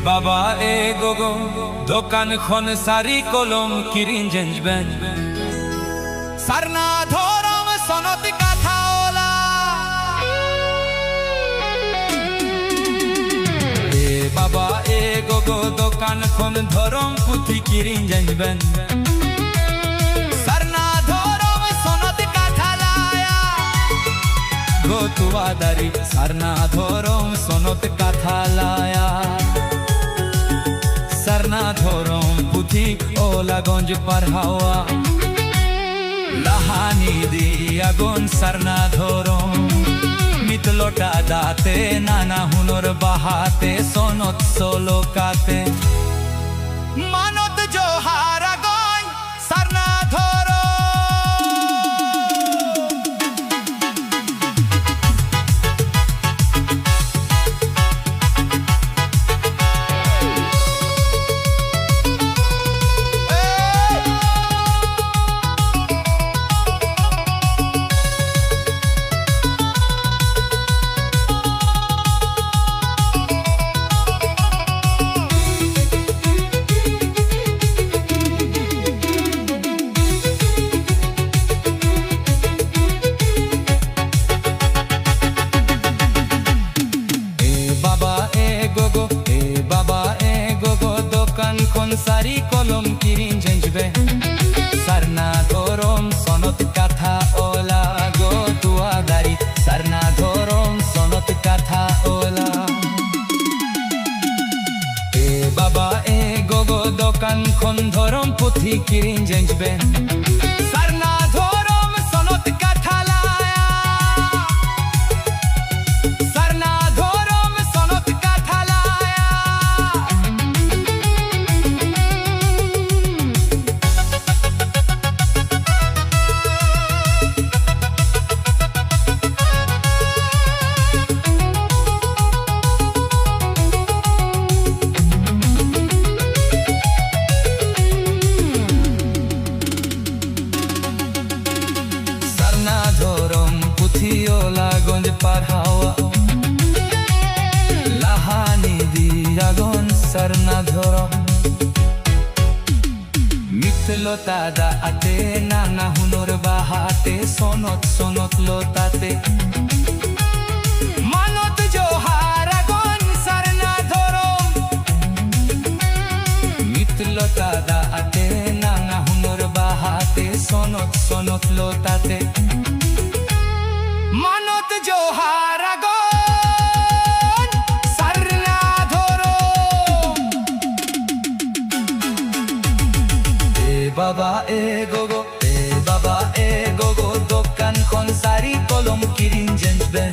বাবা এ গোগো দোকানখন সারি কলম কিরিন জেঞ্জবেন সারনা ধরম সনত কথা ওলা এ বাবা এ গোগো দোকানখন ধরম পুথি কিরিন জেঞ্জবেন সারনা ধরম সনত কথা লায়া গো তুয়াদারি সারনা ধরম সনত কথা লায়া সারনা ধরম পুথি ওলাগঞ্জ পারহাওয়া লাহানি দিয়াগন সারনা ধরম মিতলোটা দাতে নানা হুনর বাহাতে সনত সোলোকাতে মানত জোহারাগন সারনা ধরম সারি কলম কিরিন জেঞ্জবে সারনা ধরম সনত কথা ওলা গো তুয়াদারি সারনা ধরম সনত কথা ওলা এ বাবা এ গোগো দোকানখন ধরম পুথি কিরিন জেঞ্জবে সারনা ধরম সনত কথা লায়া সারনা ধরম সনত কথা লায়া ওলাগঞ্জ পারহাওয়া লাহানি দিয়াগন সারনা ধরম মিথলতা দাতে নানা হুনর বাহাতে সনত সনত লতাতে মানত জোহারাগন সারনা ধরম মিথলতা দাতে নানা হুনর বাহাতে সনত সনত লতাতে মানত জোহারাগন সারনা ধরম এ বাবা এ গোগো দোকানখন সারি কলম কিরিন জেঞ্জবে